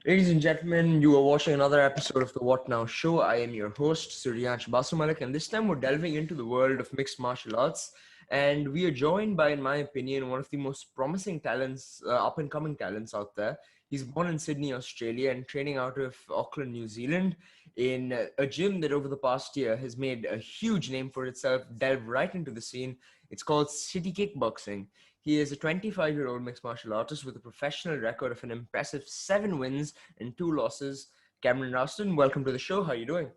Ladies and gentlemen, you are watching another episode of the What Now Show. I am your host, Suryansh Basumalik, and this time we're delving into the world of mixed martial arts. And we are joined by, in my opinion, one of the most promising talents, up and coming talents out there. He's born in Sydney, Australia, and training out of Auckland, New Zealand, in a gym that over the past year has made a huge name for itself, delved right into the scene. It's called City Kickboxing. He is a 25-year-old mixed martial artist with a professional record of an impressive 7 wins and 2 losses. Cameron Ralston, welcome to the show. How are you doing?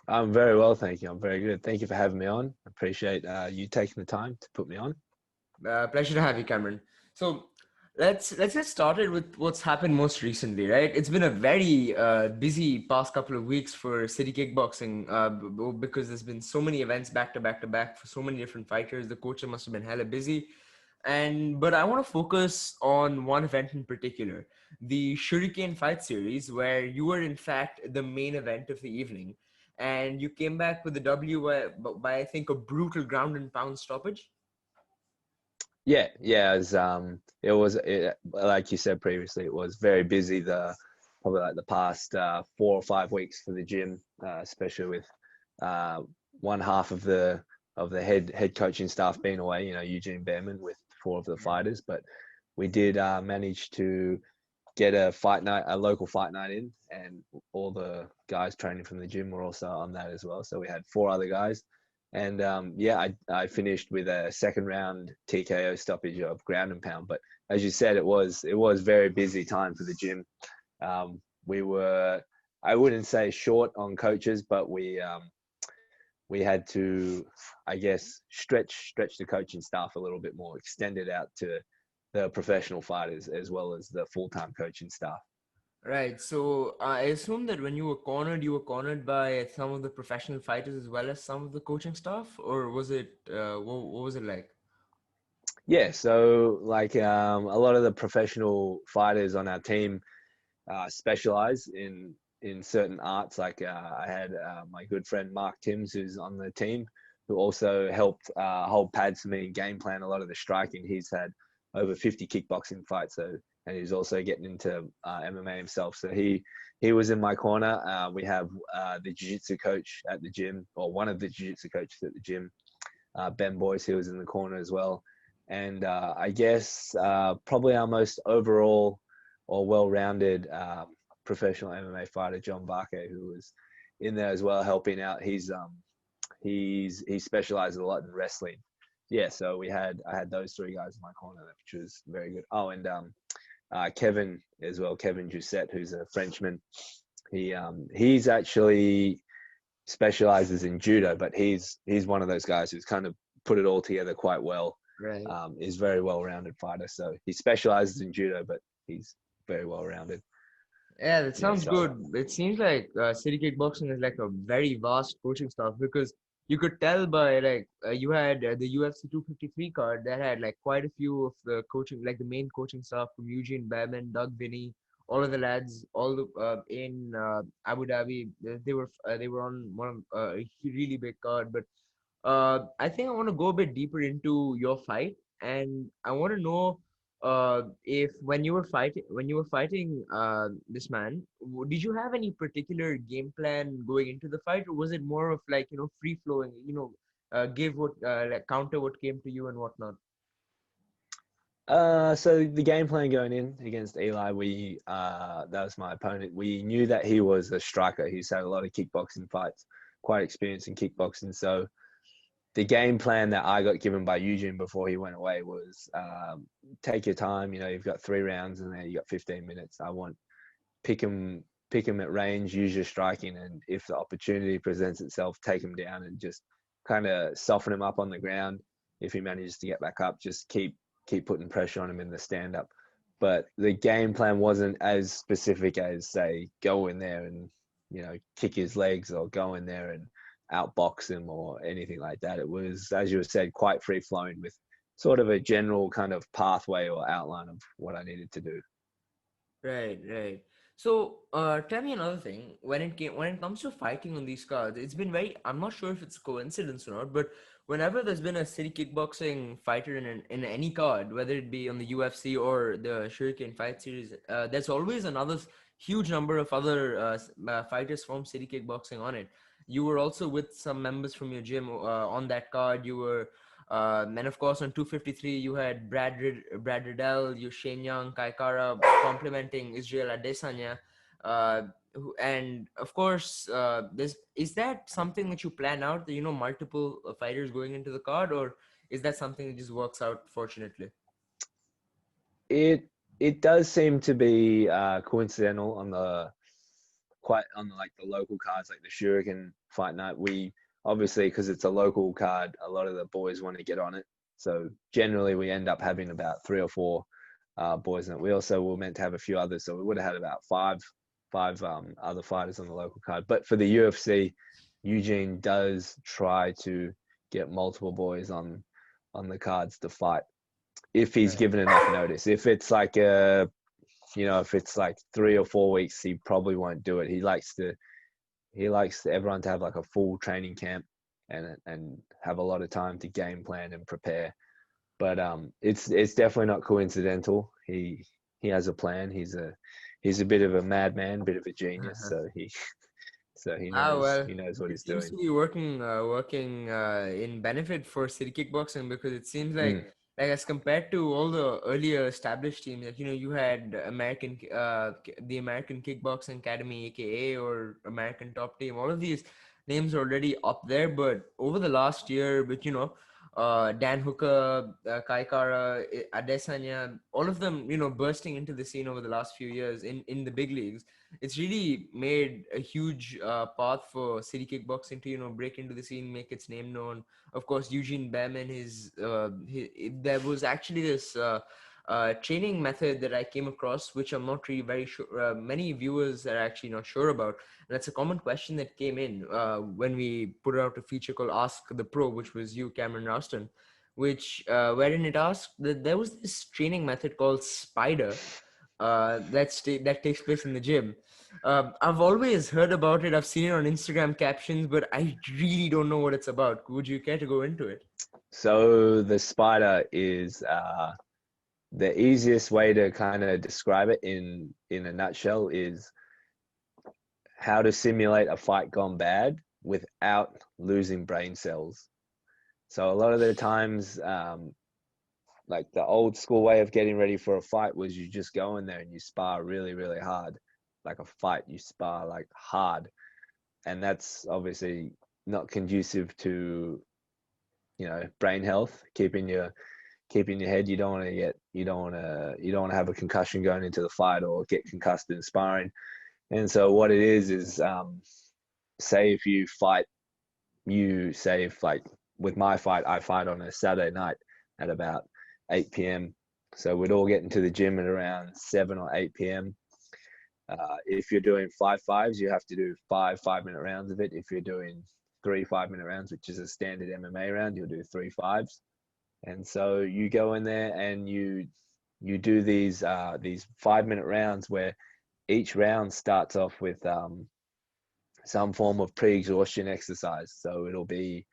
I'm very well, thank you. I'm very good. Thank you for having me on. I appreciate you taking the time to put me on. Pleasure to have you, Cameron. So let's get started with what's happened most recently, right? It's been a very busy past couple of weeks for City Kickboxing because there's been so many events back to back to back for so many different fighters. The coach must have been hella busy. But I want to focus on one event in particular, the Shuriken Fight Series, where you were in fact the main event of the evening, and you came back with the W by I think a brutal ground and pound stoppage. Yeah. Like you said previously, it was very busy. Probably like the past 4 or 5 weeks for the gym, especially with uh, one half of the head coaching staff being away. You know, Eugene Behrman with four of the fighters, but we did manage to get a local fight night in, and all the guys training from the gym were also on that as well. So we had four other guys, and I finished with a second round TKO stoppage of ground and pound. But as you said, it was very busy time for the gym. We were, I wouldn't say short on coaches, but we had to, I guess, stretch the coaching staff a little bit more, extend it out to the professional fighters as well as the full-time coaching staff. Right. So I assume that when you were cornered by some of the professional fighters as well as some of the coaching staff, or was it what was it like? Yeah, so like a lot of the professional fighters on our team specialize in certain arts. Like I had my good friend Mark Timms, who's on the team, who also helped hold pads for me and game plan a lot of the striking. He's had over 50 kickboxing fights, and he's also getting into MMA himself. So he was in my corner. We have the jiu-jitsu coach at the gym, or one of the jiu-jitsu coaches at the gym, Ben Boyce, who was in the corner as well. And I guess probably our most overall or well-rounded professional MMA fighter, John Barke, who was in there as well, helping out. He specializes a lot in wrestling. Yeah, so I had those three guys in my corner, which was very good. Oh, and Kevin as well, Kevin Doucette, who's a Frenchman. He's actually specializes in judo, but he's one of those guys who's kind of put it all together quite well. Right. Is very well-rounded fighter. So he specializes in judo, but he's very well-rounded. Yeah, that Yeah, sounds so good. It seems like City Kickboxing is like a very vast coaching staff because you could tell by like you had the UFC 253 card that had like quite a few of the coaching, like the main coaching staff from Eugene Behrman, Doug Binney, all of the lads, all the in Abu Dhabi. They were on one of a really big card. But I think I want to go a bit deeper into your fight, and I want to know if when you were fighting this man, did you have any particular game plan going into the fight, or was it more of like free flowing, give what like counter what came to you and whatnot? so the game plan going in against Eli, we that was my opponent. We knew that he was a striker. He's had a lot of kickboxing fights, quite experienced in kickboxing. So the game plan that I got given by Eugene before he went away was take your time. You know, you've got 3 rounds and then you got 15 minutes. I want pick him at range, use your striking, and if the opportunity presents itself, take him down and just kind of soften him up on the ground. If he manages to get back up, just keep putting pressure on him in the stand up. But the game plan wasn't as specific as say go in there and kick his legs or go in there and outbox him or anything like that. It was, as you said, quite free flowing with sort of a general kind of pathway or outline of what I needed to do. Right, right. So, tell me another thing. When it comes to fighting on these cards, it's been very. I'm not sure if it's a coincidence or not, but whenever there's been a city kickboxing fighter in any card, whether it be on the UFC or the Shuriken Fight Series, there's always another huge number of other fighters from City Kickboxing on it. You were also with some members from your gym on that card. You were, and of course, on 253, you had Brad Riddell, you Shane Young, Kai Kara complementing Israel Adesanya. And of course, is that something that you plan out, that, multiple fighters going into the card, or is that something that just works out fortunately? It does seem to be coincidental on the like the local cards, like the Shuriken Fight Night. We obviously, because it's a local card, a lot of the boys want to get on it. So generally, we end up having about 3 or 4 boys in it. We also were meant to have a few others, so we would have had about five other fighters on the local card. But for the UFC, Eugene does try to get multiple boys on the cards to fight if he's Right. given enough notice. If it's like if it's like 3 or 4 weeks, he probably won't do it. He likes everyone to have like a full training camp and have a lot of time to game plan and prepare. But it's definitely not coincidental. He has a plan. He's a bit of a madman, a bit of a genius. So he Ah, knows well, he knows what it he's seems doing. to be working in benefit for City Kickboxing, because it seems Mm. like as compared to all the earlier established teams, like, you had the American Kickboxing Academy, aka, or American Top Team. All of these names are already up there, but over the last year, with, Dan Hooker, Kai Kara, Adesanya, all of them, bursting into the scene over the last few years in the big leagues. It's really made a huge path for City Kickboxing to, break into the scene, make its name known. Of course, Eugene Bam and there was actually this training method that I came across, which I'm not really very sure, many viewers are actually not sure about. And that's a common question that came in when we put out a feature called Ask the Pro, which was you, Cameron Ralston, which wherein it asked that there was this training method called Spider, that takes place in the gym. I've always heard about it. I've seen it on Instagram captions, but I really don't know what it's about. Would you care to go into it? So the spider is the easiest way to kind of describe it in a nutshell is how to simulate a fight gone bad without losing brain cells. So a lot of the times, like the old school way of getting ready for a fight was you just go in there and you spar really, really hard. Like a fight, you spar like hard. And that's obviously not conducive to, brain health, keeping your head. You don't want to have a concussion going into the fight or get concussed in sparring. And so what it is say if you fight, say if like with my fight, I fight on a Saturday night at about 8 p.m. So we'd all get into the gym at around 7 or 8 p.m. If you're doing 5 5s, you have to do 5 5-minute rounds of it. If you're doing 3 5-minute rounds, which is a standard MMA round, you'll do 3 5s. And so you go in there and you do these 5-minute rounds where each round starts off with some form of pre-exhaustion exercise. So it'll be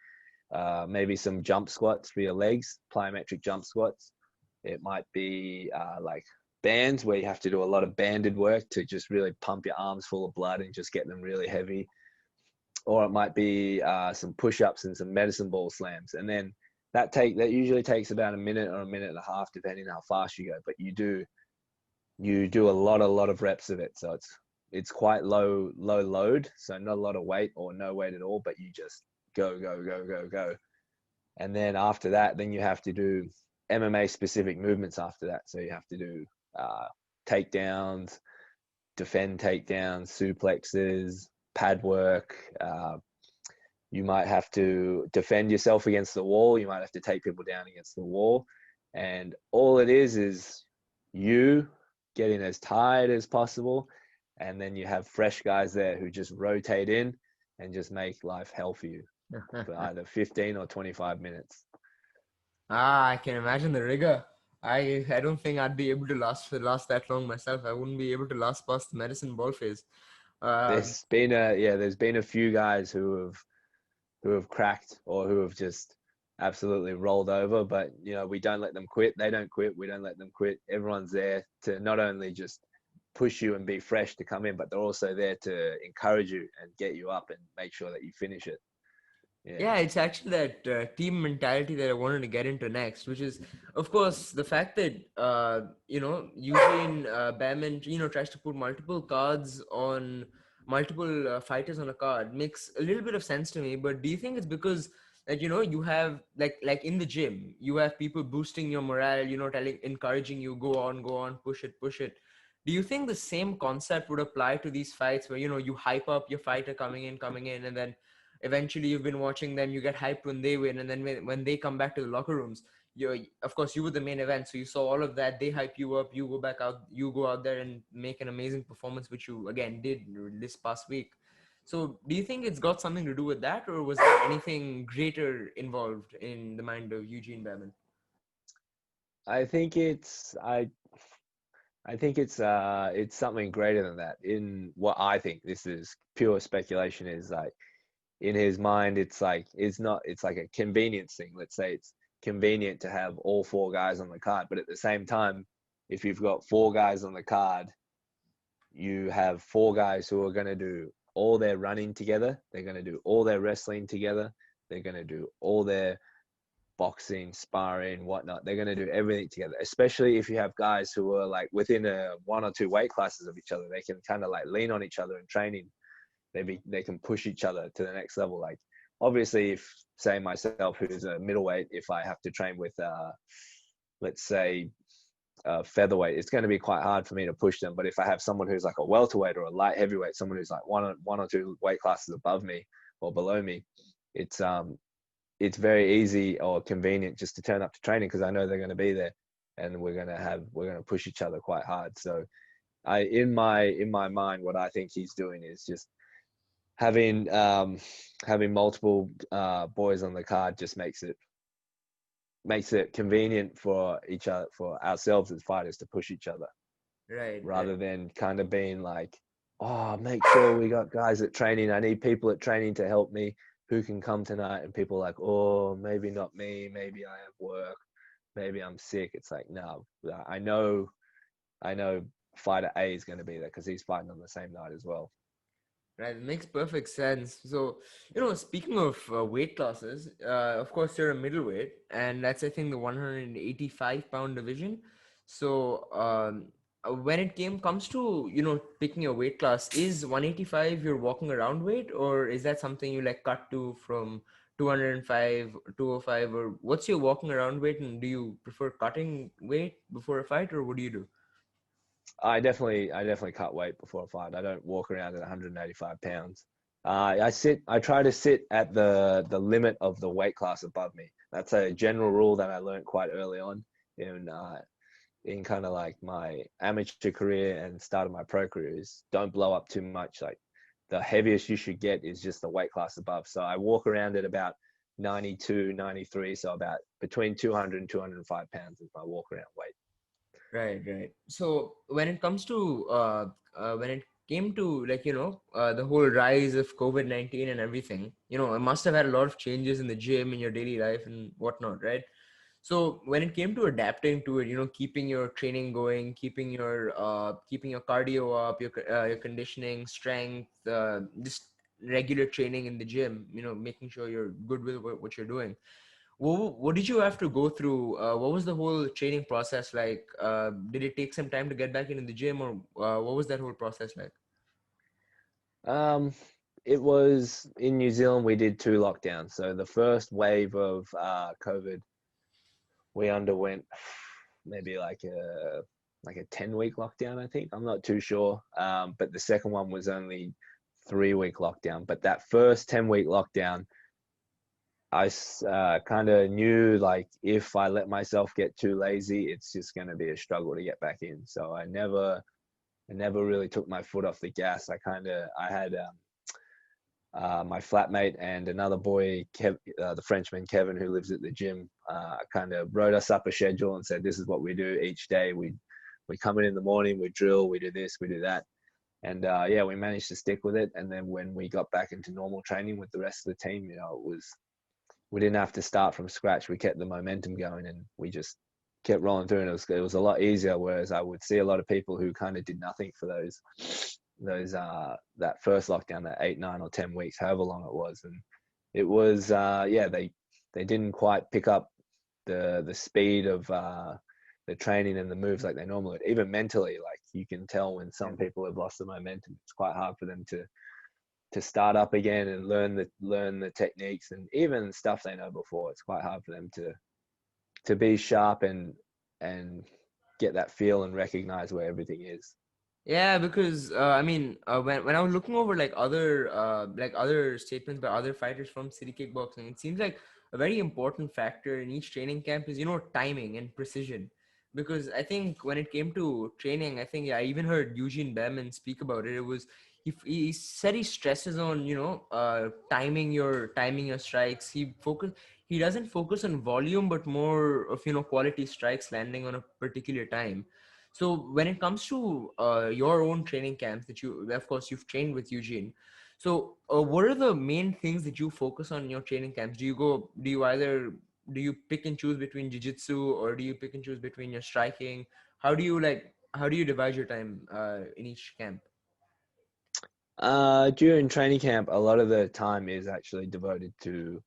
maybe some jump squats for your legs, plyometric jump squats. It might be like bands where you have to do a lot of banded work to just really pump your arms full of blood and just get them really heavy. Or it might be some push-ups and some medicine ball slams. And then that usually takes about a minute or a minute and a half, depending on how fast you go. But you do a lot of reps of it. So it's quite low load. So not a lot of weight or no weight at all, but you just go, go, go, go, go. And then after that, then you have to do MMA specific movements after that. So you have to do takedowns, defend takedowns, suplexes, pad work. You might have to defend yourself against the wall. You might have to take people down against the wall. And all it is you getting as tired as possible. And then you have fresh guys there who just rotate in and just make life hell for you for either 15 or 25 minutes. I can imagine the rigor. I don't think I'd be able to last that long myself. I wouldn't be able to last past the medicine ball phase. Um, There's been a few guys who have cracked or who have just absolutely rolled over, but we don't let them quit. They don't quit. We don't let them quit. Everyone's there to not only just push you and be fresh to come in, but they're also there to encourage you and get you up and make sure that you finish it. Yeah. Yeah, it's actually that team mentality that I wanted to get into next, which is, of course, the fact that Eugene Bareman, tries to put multiple cards on multiple fighters on a card makes a little bit of sense to me. But do you think it's because that you have like in the gym, you have people boosting your morale, encouraging you, go on, push it. Do you think the same concept would apply to these fights where you hype up your fighter coming in, and then eventually you've been watching them, you get hyped when they win, and then when they come back to the locker rooms, of course you were the main event, so you saw all of that, they hype you up, you go back out, you go out there and make an amazing performance, which you again did this past week. So do you think it's got something to do with that, or was there anything greater involved in the mind of Eugene Bareman? I think it's something greater than that. In what I think, this is pure speculation, is like in his mind, it's like it's like a convenience thing. Let's say it's convenient to have all four guys on the card, but at the same time, if you've got four guys on the card, you have four guys who are going to do all their running together. They're going to do all their wrestling together. They're going to do all their boxing, sparring, whatnot. They're going to do everything together, especially if you have guys who are like within a one or two weight classes of each other. They can kind of like lean on each other in training. They can push each other to the next level. Like obviously, if say myself, who's a middleweight, if I have to train with let's say featherweight, it's going to be quite hard for me to push them. But if I have someone who's like a welterweight or a light heavyweight, someone who's like one or two weight classes above me or below me, it's very easy or convenient just to turn up to training because I know they're going to be there, and we're going to push each other quite hard. So in my mind, what I think he's doing is just having multiple boys on the card just makes it convenient for each other, for ourselves as fighters, to push each other, Right, rather than kind of being like, oh, make sure we got guys at training. I need people at training to help me. Who can come tonight? And people are like, oh, maybe not me. Maybe I have work. Maybe I'm sick. It's like, no, I know fighter A is going to be there because he's fighting on the same night as well. right. It makes perfect sense. So, speaking of weight classes, of course, you're a middleweight, and that's, I think, the 185-pound division. So, when it comes to, picking your weight class, is 185 your walking around weight, or is that something you like cut to from 205, 205, or what's your walking around weight, and do you prefer cutting weight before a fight, or what do you do? I definitely cut weight before a fight. I don't walk around at 185 pounds. I try to sit at the limit of the weight class above me. That's a general rule that I learned quite early on in kind of like my amateur career and start of my pro career, is don't blow up too much. Like the heaviest you should get is just the weight class above. So I walk around at about 92, 93. So about between 200 and 205 pounds is my walk around weight. Right, right. So when it comes to when it came to the whole rise of COVID-19 and everything, it must have had a lot of changes in the gym, in your daily life and whatnot, right? So when it came to adapting to it, keeping your training going, keeping your cardio up, your conditioning, strength, just regular training in the gym, making sure you're good with what you're doing. What did you have to go through? What was the whole training process like? Did it take some time to get back into the gym, or what was that whole process like? Um, it was in New Zealand. We did two lockdowns. So the first wave of COVID, we underwent maybe like a 10-week lockdown. I think I'm not too sure. But the second one was only 3-week lockdown. But that first 10-week lockdown, I kind of knew like if I let myself get too lazy, it's just going to be a struggle to get back in. So I never really took my foot off the gas. I had my flatmate and another boy, the Frenchman Kevin, who lives at the gym, kind of wrote us up a schedule and said, this is what we do each day. We come in the morning, we drill, we do this, we do that. And yeah, we managed to stick with it. And then when we got back into normal training with the rest of the team, we didn't have to start from scratch. We kept the momentum going, and kept rolling through, and it was a lot easier. Whereas I would see a lot of people who kind of did nothing for those that first lockdown, that 8, 9, or 10 weeks, however long it was, and it was yeah, they didn't quite pick up the speed of the training and the moves like they normally would. Even mentally, like you can tell when some people have lost the momentum, it's quite hard for them to start up again and learn the techniques and even stuff they know before. It's quite hard for them to be sharp and get that feel and recognize where everything is. Yeah, because I mean, when I was looking over like other statements by other fighters from city kickboxing, it seems like a very important factor in each training camp is timing and precision. Because I think when it came to training, I think I even heard Eugene Behrman speak about it. It was he said he stresses on timing your strikes. He doesn't focus on volume, but more of quality strikes landing on a particular time. So when it comes to your own training camps that of course, you've trained with Eugene. So what are the main things that you focus on in your training camps? Do you pick and choose between jiu-jitsu, or do you pick and choose between your striking? How do you divide your time in each camp? During training camp, a lot of the time is actually devoted to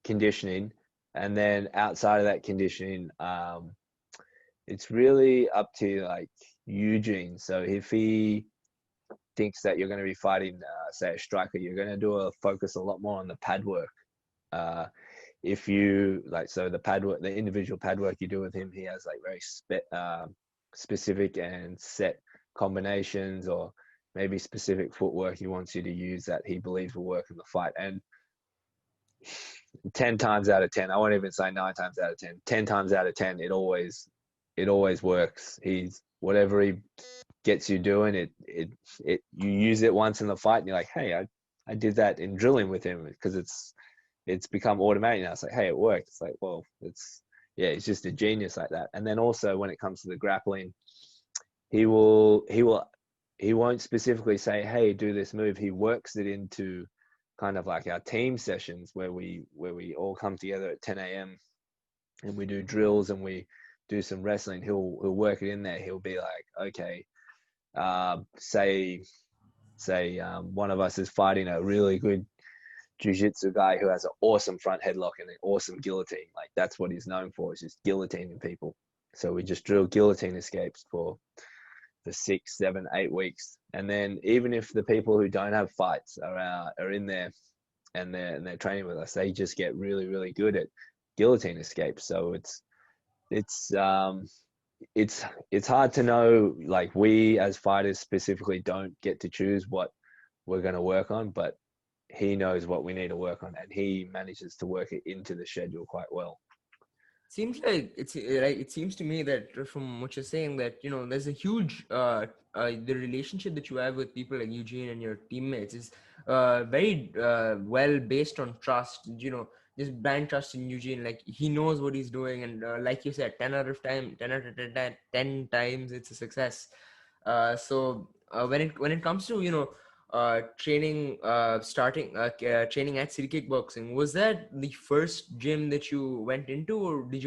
conditioning, and then outside of that conditioning, it's really up to like Eugene. So if he thinks that you're going to be fighting, say, a striker, you're going to do a focus a lot more on the pad work. Uh, if you like, so the pad work, the individual pad work you do with him, he has like very specific and set combinations, or maybe specific footwork he wants you to use that he believes will work in the fight. And 10 times out of 10, I won't even say 9 times out of 10, 10 times out of 10, it always works. He's whatever he gets you doing it you use it once in the fight and you're like, hey, I did that in drilling with him, because it's become automatic now. It's like, hey, it worked. It's like, well, yeah, he's just a genius like that. And then also when it comes to the grappling, he won't specifically say, hey, do this move. He works it into kind of like our team sessions where we all come together at 10 a.m. and we do drills and we do some wrestling. He'll work it in there. He'll be like, okay, say one of us is fighting a really good jiu-jitsu guy who has an awesome front headlock and an awesome guillotine. Like that's what he's known for, is just guillotining people. So we just drill guillotine escapes for 6, 7, 8 weeks, and then even if the people who don't have fights are in there and they're training with us, they just get really really good at guillotine escapes. So it's it's hard to know. Like we as fighters specifically don't get to choose what we're going to work on, but he knows what we need to work on, and he manages to work it into the schedule quite well. It seems to me that from what you're saying, that there's a huge the relationship that you have with people like Eugene and your teammates is very well based on trust. Just blind trust in Eugene. Like he knows what he's doing, and like you said, 10 out of 10 times it's a success. When it comes to training at City Kickboxing, was that the first gym that you went into, or did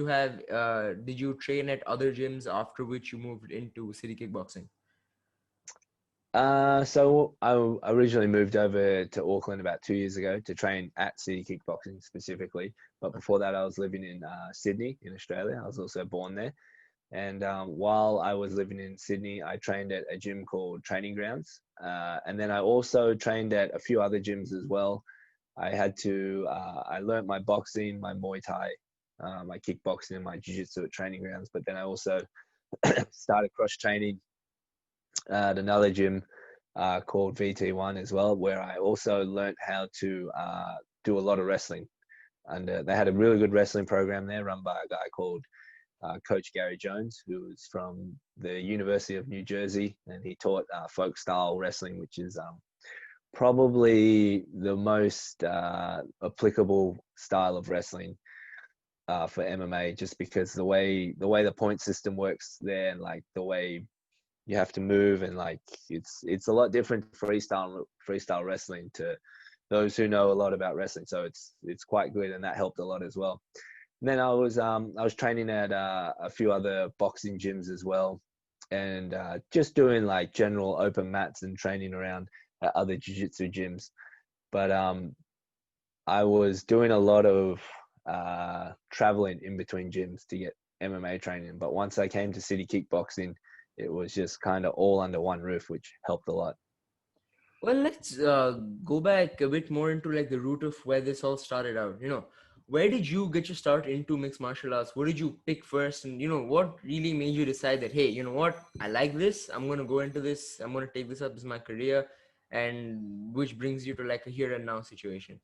you train at other gyms after which you moved into City Kickboxing? So I originally moved over to Auckland about 2 years ago to train at City Kickboxing specifically. But before that, I was living in Sydney in Australia. I was also born there. And while I was living in Sydney, I trained at a gym called Training Grounds. And then I also trained at a few other gyms as well. I learned my boxing, my Muay Thai, my kickboxing, and my Jiu-Jitsu at Training Grounds. But then I also started cross training at another gym called VT1 as well, where I also learned how to do a lot of wrestling. And they had a really good wrestling program there run by a guy called Coach Gary Jones, who is from the University of New Jersey, and he taught folk style wrestling, which is probably the most applicable style of wrestling for MMA, just because the way the point system works there, and like the way you have to move, and like it's a lot different freestyle wrestling to those who know a lot about wrestling. So it's quite good, and that helped a lot as well. then I was training at a few other boxing gyms as well, and just doing like general open mats and training around at other jiu-jitsu gyms. But I was doing a lot of traveling in between gyms to get MMA training. But once I came to City Kickboxing, it was just kind of all under one roof, which helped a lot. Well, let's go back a bit more into like the root of where this all started out. Where did you get your start into mixed martial arts? What did you pick first? And what really made you decide that, hey, you know what, I like this. I'm gonna go into this. I'm gonna take this up as my career, and which brings you to like a here and now situation.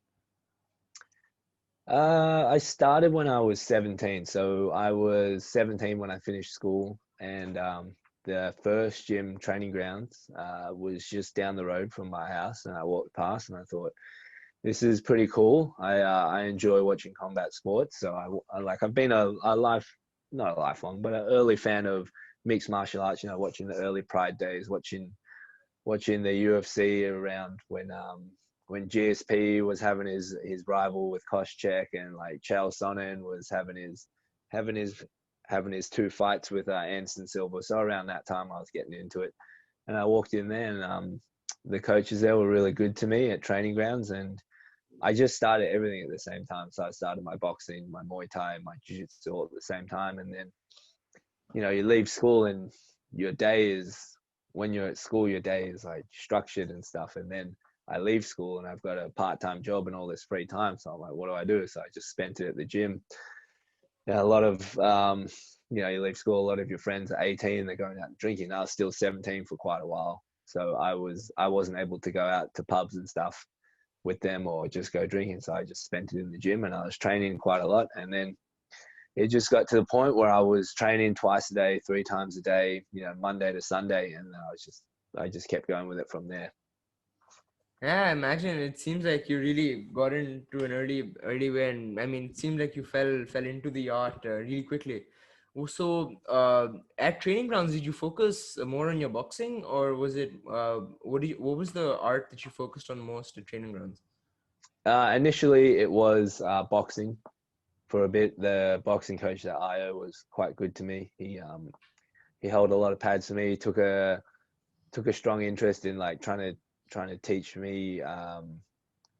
I started when I was 17. So I was 17 when I finished school, and the first gym training grounds was just down the road from my house, and I walked past and I thought, this is pretty cool. I enjoy watching combat sports, so I've been a life not a lifelong, but an early fan of mixed martial arts. Watching the early Pride days, watching the UFC around when GSP was having his rival with Koscheck, and like Chael Sonnen was having his having his two fights with Anderson Silva. So around that time, I was getting into it, and I walked in there, and the coaches there were really good to me at training grounds, and I just started everything at the same time. So I started my boxing, my Muay Thai, my Jiu-Jitsu all at the same time, and then you leave school and your day is when you're at school, your day is like structured and stuff, and then I leave school and I've got a part-time job and all this free time. So I'm like, what do I do? So I just spent it at the gym. A lot of, you leave school, a lot of your friends are 18, they're going out and drinking. I was still 17 for quite a while. So I wasn't able to go out to pubs and stuff with them or just go drinking. So I just spent it in the gym, and I was training quite a lot. And then it just got to the point where I was training twice a day, 3 times a day, Monday to Sunday. And I just kept going with it from there. Yeah, I imagine it seems like you really got into an early way, and I mean, it seemed like you fell into the art really quickly. So, at training grounds, did you focus more on your boxing, or was it what was the art that you focused on most at training grounds? Initially, it was boxing for a bit. The boxing coach at IO was quite good to me. He held a lot of pads for me. He took a strong interest in like trying to teach me,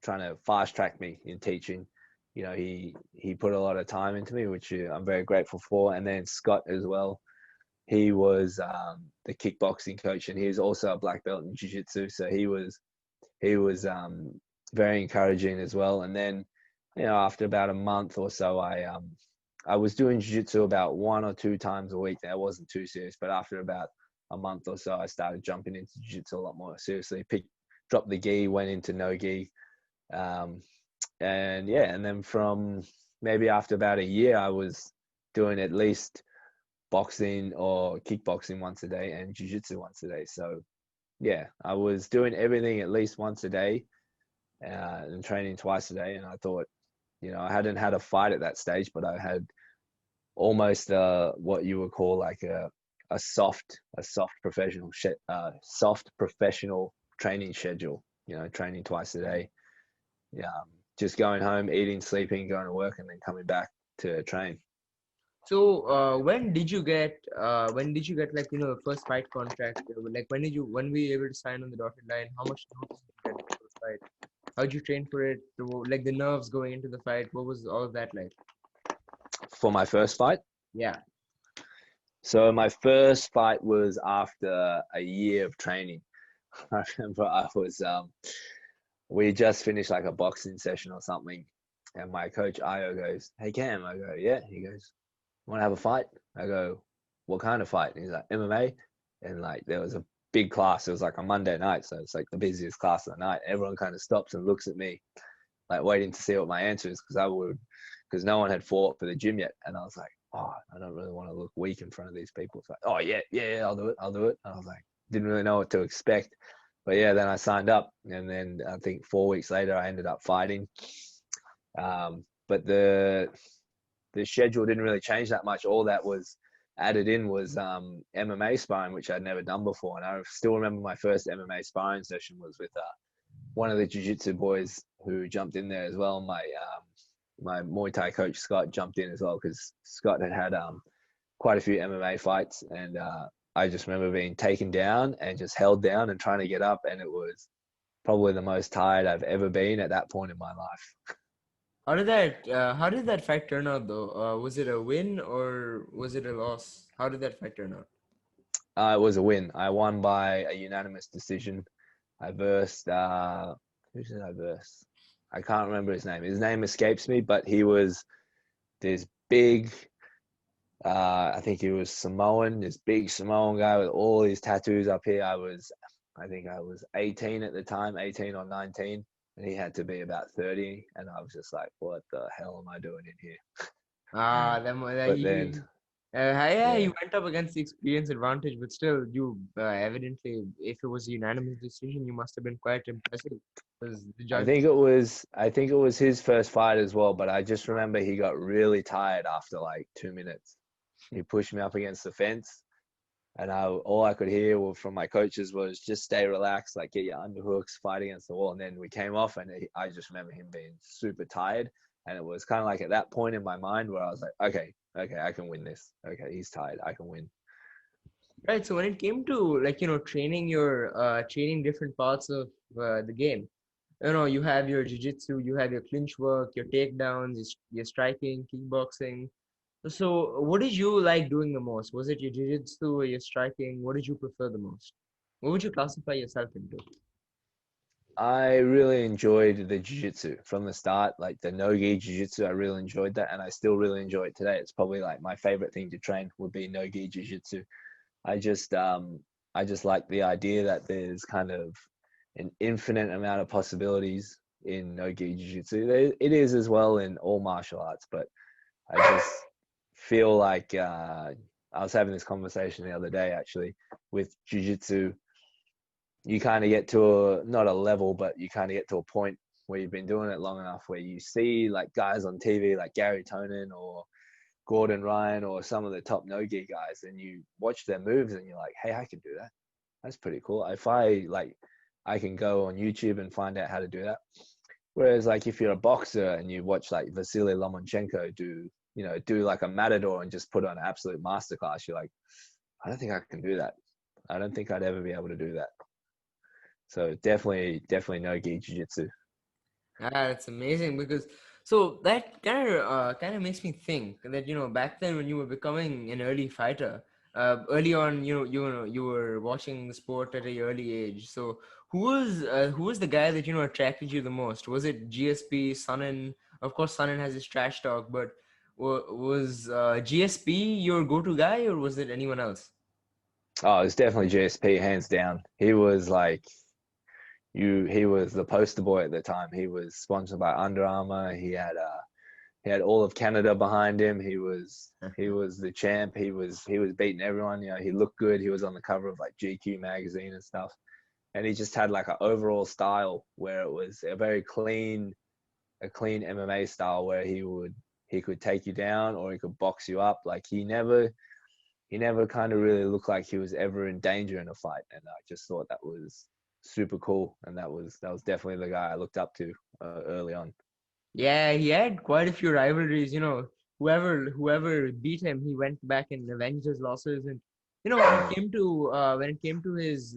trying to fast track me in teaching. He put a lot of time into me, which I'm very grateful for. And then Scott as well. He was the kickboxing coach, and he was also a black belt in jiu-jitsu. So he was very encouraging as well. And then, after about a month or so, I was doing jiu-jitsu about 1 or 2 times a week. That wasn't too serious, but after about a month or so, I started jumping into jiu-jitsu a lot more seriously. Dropped the gi, went into no gi, and yeah, and then from maybe after about a year, I was doing at least boxing or kickboxing once a day and jiu-jitsu once a day. So yeah, I was doing everything at least once a day, and training twice a day. And I thought, I hadn't had a fight at that stage, but I had almost what you would call like a soft professional training schedule. Training twice a day. Yeah, just going home, eating, sleeping, going to work, and then coming back to train. So, when did you get like the first fight contract? Like when were you able to sign on the dotted line? How much notice did you get for the first fight? How did you train for it? Like the nerves going into the fight, what was all of that like? For my first fight, Yeah. so my first fight was after a year of training. I remember we just finished like a boxing session or something, and my coach Io goes, "Hey Cam," I go, "Yeah." He goes, "Want to have a fight?" I go, "What kind of fight?" And he's like, "MMA." And like there was a big class. It was like a Monday night, so it's like the busiest class of the night. Everyone kind of stops and looks at me, like waiting to see what my answer is, because no one had fought for the gym yet. And I was like, oh, I don't really want to look weak in front of these people. It's like, oh yeah, I'll do it. And I was like, didn't really know what to expect. But yeah, then I signed up, and then I think 4 weeks later I ended up fighting. But the schedule didn't really change that much. All that was added in was MMA sparring, which I'd never done before. And I still remember my first MMA sparring session was with one of the jiu-jitsu boys who jumped in there as well. my Muay Thai coach Scott jumped in as well because Scott had quite a few MMA fights, and I just remember being taken down and just held down and trying to get up, and it was probably the most tired I've ever been at that point in my life. How did that fight turn out though? Was it a win or was it a loss? How did that fight turn out? It was a win. I won by a unanimous decision. I versed who did I verse? I can't remember his name. His name escapes me, but he was this big. I think he was Samoan, this big Samoan guy with all these tattoos up here. I think I was 18 at the time, 18 or 19, and he had to be about 30, and I was just like, what the hell am I doing in here? But then, Yeah, yeah, you went up against the experience advantage, but still, you evidently, if it was a unanimous decision, you must have been quite impressive because the I judge. think it was I think it was his first fight as well, but I just remember he got really tired after like 2 minutes. He pushed me up against the fence, and all I could hear from my coaches was just stay relaxed, like get your underhooks, fight against the wall. And then we came off, and I just remember him being super tired, and it was kind of like at that point in my mind where I was like, okay, I can win this. Okay, he's tired, I can win. Right. So when it came to training different parts of the game, you have your jiu-jitsu, you have your clinch work, your takedowns, your striking, kickboxing. So what did you like doing the most? Was it your jiu-jitsu or your striking? What did you prefer the most? What would you classify yourself into? I really enjoyed the jiu-jitsu from the start, like the no-gi jiu-jitsu. I really enjoyed that, and I still really enjoy it today. It's probably like my favorite thing to train would be no-gi jiu-jitsu. I just I just like the idea that there's kind of an infinite amount of possibilities in no-gi jiu-jitsu. It is as well in all martial arts, but I just feel like I was having this conversation the other day actually with jiu-jitsu. You kind of get to not a level, but you kind of get to a point where you've been doing it long enough where you see like guys on TV like Gary Tonin or Gordon Ryan or some of the top no-gi guys, and you watch their moves and you're like, hey, I can do that. That's pretty cool. If I can go on YouTube and find out how to do that. Whereas like if you're a boxer and you watch like Vasily Lomachenko do like a matador and just put on an absolute masterclass, you're like, I don't think I can do that. I don't think I'd ever be able to do that. So definitely no gi jiu-jitsu. Ah, it's amazing because so that kind of makes me think that back then when you were becoming an early fighter, early on you were watching the sport at a early age. So who was the guy that attracted you the most? Was it GSP, Sonnen? Of course, Sonnen has his trash talk, but was GSP your go-to guy or was it anyone else? Oh, it's definitely GSP, hands down. He was the poster boy at the time. He was sponsored by Under Armour. He had all of Canada behind him. He was the champ. He was beating everyone. He looked good. He was on the cover of like GQ magazine and stuff. And he just had like an overall style where it was a clean MMA style where he could take you down or he could box you up. Like he never kind of really looked like he was ever in danger in a fight. And I just thought that was super cool. And that was definitely the guy I looked up to early on. Yeah, he had quite a few rivalries. Whoever beat him, he went back and avenged his losses. And Mm. when it came to his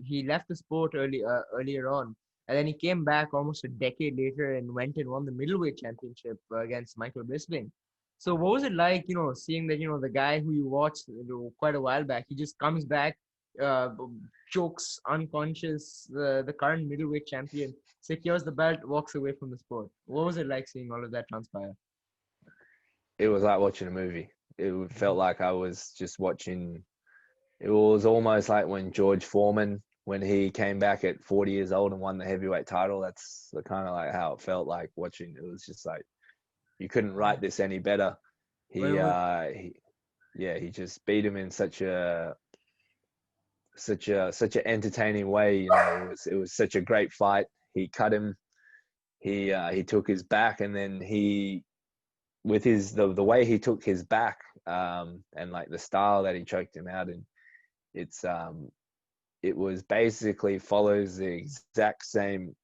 he left the sport earlier on, and then he came back almost a decade later and went and won the middleweight championship against Michael Bisping. So what was it like, seeing that the guy who you watched quite a while back, he just comes back, uh, chokes unconscious the current middleweight champion, secures the belt, walks away from the sport. What was it like seeing all of that transpire? It was like watching a movie. Felt like I was just watching. It was almost like when George Foreman, when he came back at 40 years old and won the heavyweight title. That's the kind of like how it felt like watching. It was just like you couldn't write this any better. Well, it was, He yeah, he just beat him in such an entertaining way. It was such a great fight. He cut him. He took his back, and then he with the way he took his back, and like the style that he choked him out in, it's it was basically follows the exact same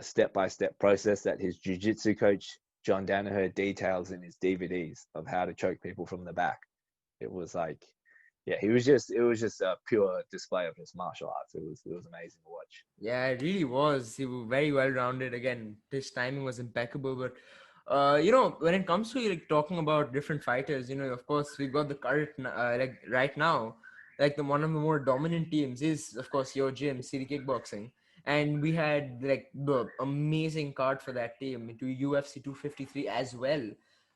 step by step process that his jiu-jitsu coach John Danaher details in his DVDs of how to choke people from the back. It was like, yeah, it was just a pure display of his martial arts. It was amazing to watch. Yeah, it really was. He was very well rounded. Again, his timing was impeccable. But when it comes to like talking about different fighters, of course we've got the current like right now, like the one of the more dominant teams is of course your gym, City Kickboxing, and we had like the amazing card for that team to UFC 253 as well.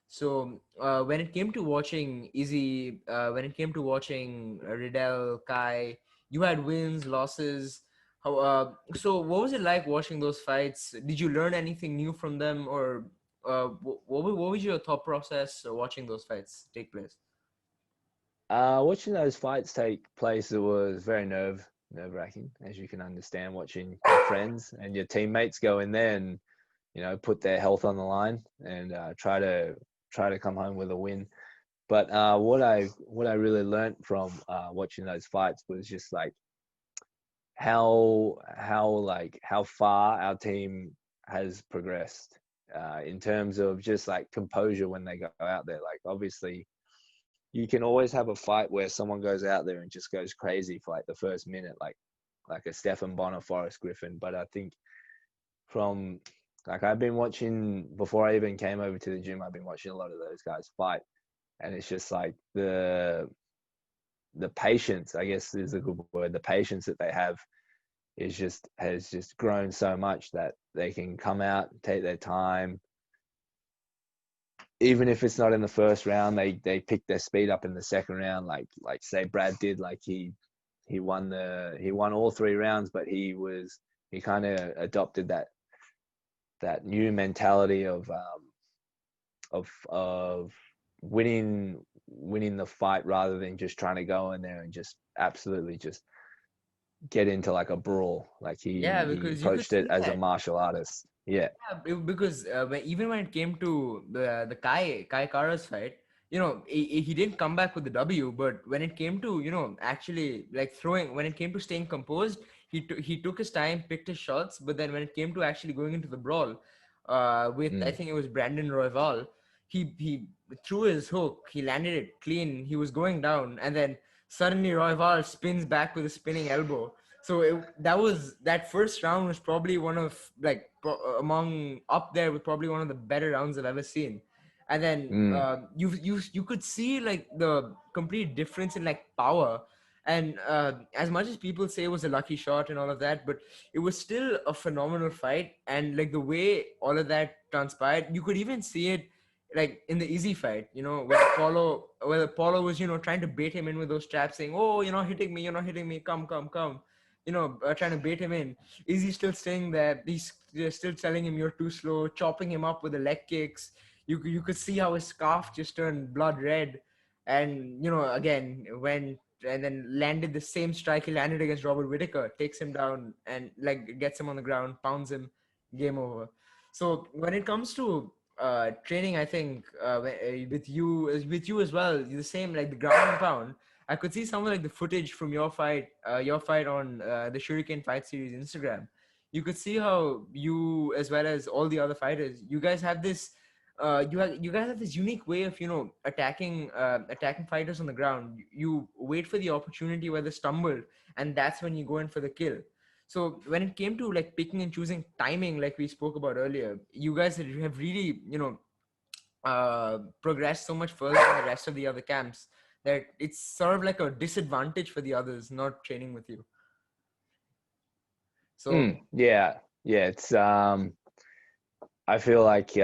So when it came to watching when it came to watching Riddell, Kai, you had wins, losses. So what was it like watching those fights? Did you learn anything new from them, or what was your thought process watching those fights take place? Watching those fights take place, it was very nerve wracking, as you can understand. Watching your friends and your teammates go in there and put their health on the line and try to come home with a win. But what I really learned from watching those fights was just like how far our team has progressed in terms of just like composure when they go out there. Like obviously you can always have a fight where someone goes out there and just goes crazy for like the first minute, like a Stephan Bonner, Forrest Griffin. But I think from like I've been watching before I even came over to the gym, I've been watching a lot of those guys fight, and it's just like the patience, I guess is a good word. The patience that they have has just grown so much that they can come out, take their time, even if it's not in the first round. They pick their speed up in the second round, like say Brad did. Like he won all 3 rounds, but he kind of adopted that new mentality of winning the fight rather than just trying to go in there and just absolutely just get into like a brawl. Like Yeah, he because you could approached it see as a that. martial artist. Yeah. Yeah, because even when it came to the Kai Kara's fight, he didn't come back with the W. But when it came to actually like throwing, when it came to staying composed, he took his time, picked his shots. But then when it came to actually going into the brawl, with I Mm. think it was Brandon Royval, he threw his hook, he landed it clean, he was going down, and then suddenly Royval spins back with a spinning elbow. So that first round was probably one of like among up there with probably one of the better rounds I've ever seen. And then Mm. you could see like the complete difference in like power. And as much as people say it was a lucky shot and all of that, but it was still a phenomenal fight. And like the way all of that transpired, you could even see it like in the Easy fight, where Paulo was trying to bait him in with those traps, saying, "Oh, you're not hitting me, come, come, come." Trying to bait him in. Is he still staying there? They're still telling him you're too slow, chopping him up with the leg kicks. You could see how his scarf just turned blood red, and again went and then landed the same strike he landed against Robert Whitaker, takes him down and like gets him on the ground, pounds him, game over. So when it comes to training, I think with you as well, the same like the ground and pound. I could see some of like the footage from your fight on the Shuriken Fight Series Instagram. You could see how you, as well as all the other fighters, you guys have this. You guys have this unique way of attacking fighters on the ground. You wait for the opportunity where they stumble, and that's when you go in for the kill. So when it came to like picking and choosing timing, like we spoke about earlier, you guys have really progressed so much further than the rest of the other camps that it's sort of like a disadvantage for the others not training with you. So Yeah. Yeah. It's I feel like it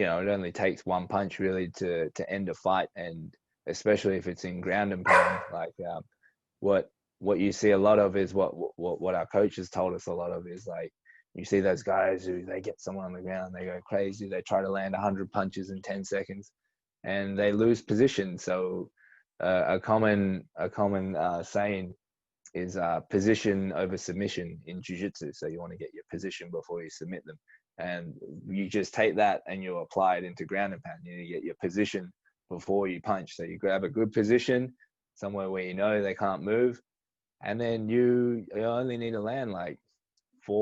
only takes one punch really to end a fight, and especially if it's in ground and pound. Like what what you see a lot of is what our coaches told us a lot of is like you see those guys who they get someone on the ground, they go crazy, they try to land 100 punches in 10 seconds, and they lose position. So a common saying is position over submission in jiu-jitsu. So you want to get your position before you submit them, and you just take that and you apply it into ground and pound. You get your position before you punch. So you grab a good position somewhere where they can't move, and then you only need to land like 3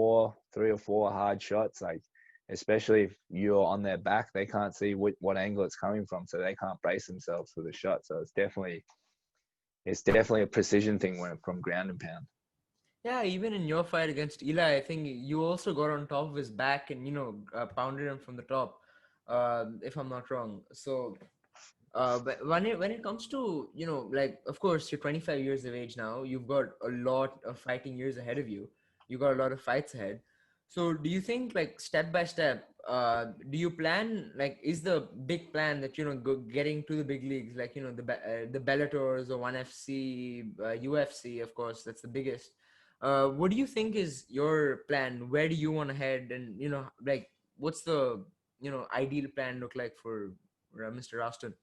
or 4 hard shots. Like especially if you're on their back, they can't see what angle it's coming from, so they can't brace themselves for the shot. So it's definitely a precision thing when from ground and pound. Yeah, even in your fight against Eli, I think you also got on top of his back and pounded him from the top, if I'm not wrong. So but when it comes to like, of course, you're 25 years of age now. You've got a lot of fighting years ahead of you. You got a lot of fights ahead. So do you think, like, step by step, do you plan, like, is the big plan that getting to the big leagues, like, the Bellators or ONE FC, UFC, of course, that's the biggest. What do you think is your plan? Where do you want to head? And like, what's the ideal plan look like for Mr. Roston?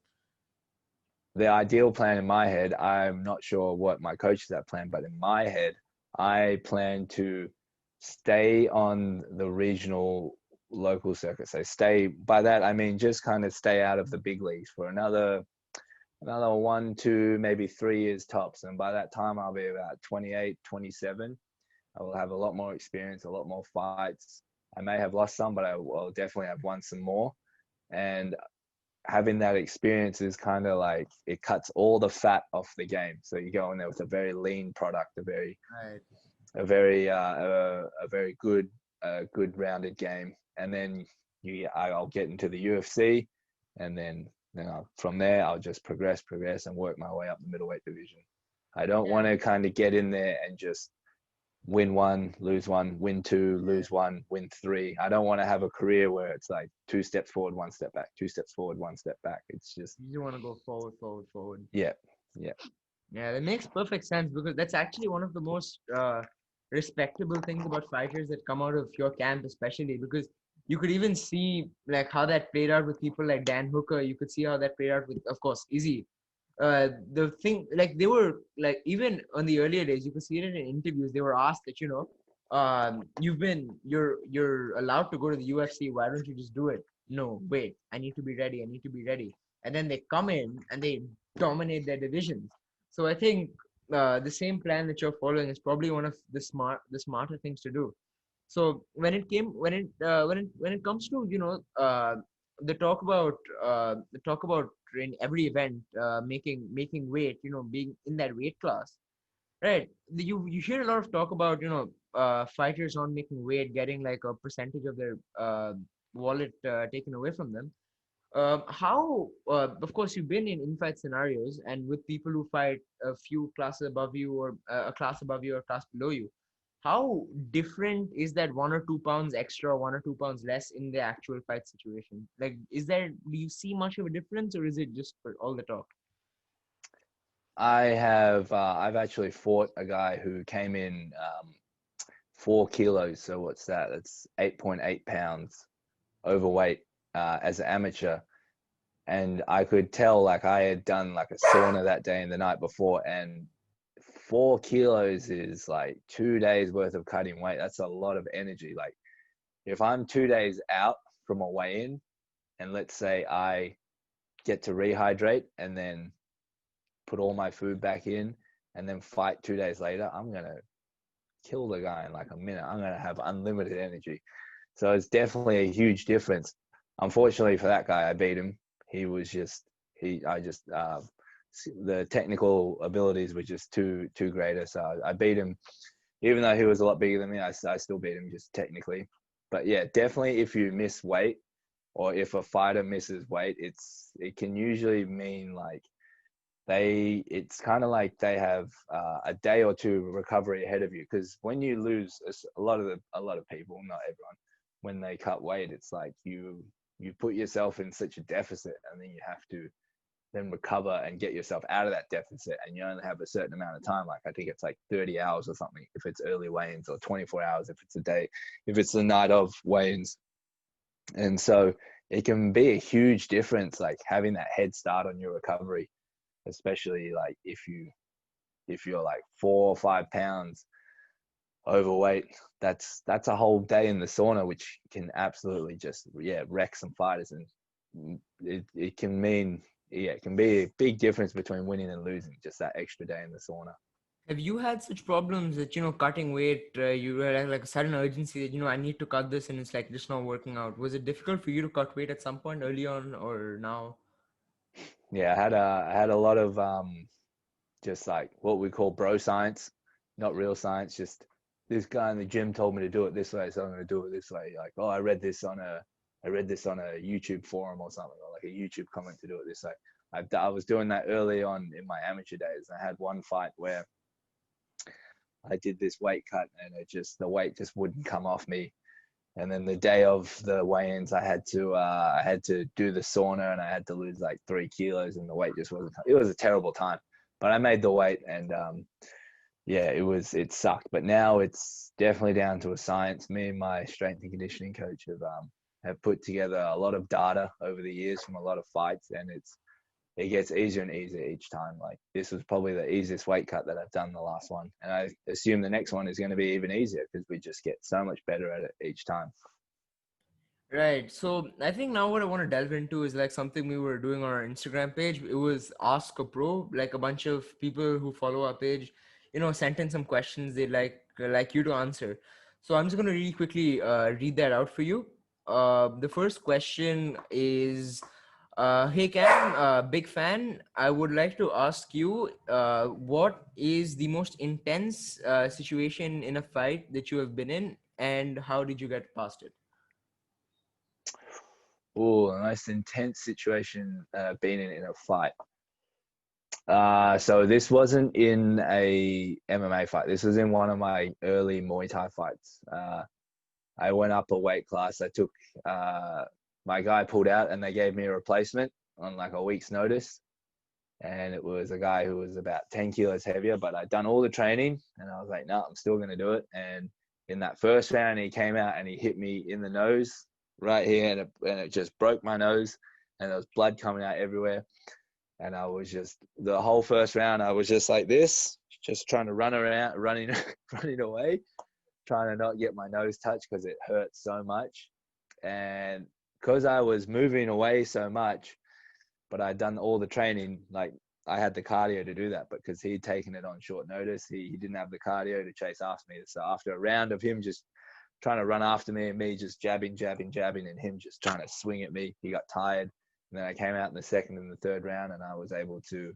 The ideal plan in my head, I'm not sure what my coaches have planned, but in my head, I plan to stay on the regional local circuit. So stay, by that I mean just kind of stay out of the big leagues for another 1, 2, maybe 3 years tops. And by that time, I'll be about 28, 27. I will have a lot more experience, a lot more fights. I may have lost some, but I will definitely have won some more. And having that experience is kind of like it cuts all the fat off the game. So you go in there with a very lean product, Right. a very good rounded game, and then I'll get into the UFC, and then from there I'll just progress, and work my way up the middleweight division. I don't Yeah. want to kind of get in there and just win one, lose one, win two, Yeah. lose one, win three. I don't want to have a career where it's like 2 steps forward, 1 step back, 2 steps forward, 1 step back. It's just, You want to go forward, forward, forward. yeah, yeah. Yeah, that makes perfect sense because that's actually one of the most respectable things about fighters that come out of your camp, especially because you could even see like how that played out with people like Dan Hooker. You could see how that played out with, of course, Izzy. The thing, like, they were like, even on the earlier days, you could see it in interviews. They were asked that you're allowed to go to the UFC. Why don't you just do it? No, wait, I need to be ready. I need to be ready. And then they come in and they dominate their divisions. So I think the same plan that you're following is probably one of the smarter things to do. So when it comes to the talk about in every event, making weight, being in that weight class, right? You hear a lot of talk about fighters not making weight, getting like a percentage of their wallet taken away from them. How, of course, you've been in fight scenarios and with people who fight a few classes above you, or a class above you or a class below you. How different is that 1 or 2 pounds extra, 1 or 2 pounds less in the actual fight situation? Like, do you see much of a difference, or is it just for all the talk? I've actually fought a guy who came in 4 kilos. So what's that? That's 8.8 pounds overweight as an amateur. And I could tell like I had done like a sauna that day and the night before, and 4 kilos is like 2 days worth of cutting weight. That's a lot of energy. Like if I'm 2 days out from a weigh-in, and let's say I get to rehydrate and then put all my food back in and then fight 2 days later, I'm gonna kill the guy in like a minute. I'm gonna have unlimited energy. So it's definitely a huge difference. Unfortunately for that guy, I beat him. He was just he. I just the technical abilities were just too greater. So I beat him, even though he was a lot bigger than me. I still beat him just technically. But yeah, definitely if you miss weight, or if a fighter misses weight, it can usually mean like it's kind of like they have a day or two recovery ahead of you, because when you lose a lot of people, not everyone, when they cut weight, it's like you put yourself in such a deficit, and then you have to then recover and get yourself out of that deficit, and you only have a certain amount of time. Like I think it's like 30 hours or something if it's early weigh-ins, or 24 hours if it's a day, if it's the night of weigh-ins. And so it can be a huge difference, like having that head start on your recovery, especially like if you're like 4 or 5 pounds overweight. That's a whole day in the sauna, which can absolutely just wreck some fighters. And it can mean, it can be a big difference between winning and losing, just that extra day in the sauna. Have you had such problems that, cutting weight, you had like a sudden urgency that, I need to cut this and it's like just not working out? Was it difficult for you to cut weight at some point early on or now? Yeah, I had a lot of just like what we call bro science, not real science. Just this guy in the gym told me to do it this way, so I'm going to do it this way. Like, oh, I read this on a YouTube forum or something, or like a YouTube comment to do it this way. I was doing that early on in my amateur days. I had one fight where I did this weight cut, and the weight just wouldn't come off me. And then the day of the weigh-ins, I had to do the sauna, and I had to lose like 3 kilos, and the weight just wasn't. It was a terrible time, but I made the weight, and yeah, it sucked. But now it's definitely down to a science. Me and my strength and conditioning coach have put together a lot of data over the years from a lot of fights, and it gets easier and easier each time. Like this was probably the easiest weight cut that I've done the last one, and I assume the next one is going to be even easier because we just get so much better at it each time. Right. So I think now what I want to delve into is like something we were doing on our Instagram page. It was Ask a Pro. Like a bunch of people who follow our page, sent in some questions they'd like you to answer. So I'm just gonna really quickly read that out for you. The first question is, hey Cam, big fan. I would like to ask you, what is the most intense situation in a fight that you have been in, and how did you get past it? Oh, the most intense situation been in a fight. So this wasn't in a MMA fight. This was in one of my early Muay Thai fights. I went up a weight class. I took my guy pulled out, and they gave me a replacement on like a week's notice. And it was a guy who was about 10 kilos heavier, but I'd done all the training, and I was like, no, I'm still going to do it. And in that first round, he came out and he hit me in the nose right here, and it just broke my nose, and there was blood coming out everywhere. And I was just the whole first round, I was just like this, just trying to run around, running, running away, trying to not get my nose touched because it hurt so much. And because I was moving away so much, but I'd done all the training, like I had the cardio to do that, but because he'd taken it on short notice, he didn't have the cardio to chase after me. So after a round of him just trying to run after me and me just jabbing, jabbing, jabbing, and him just trying to swing at me, he got tired. And then I came out in the second and the third round, and I was able to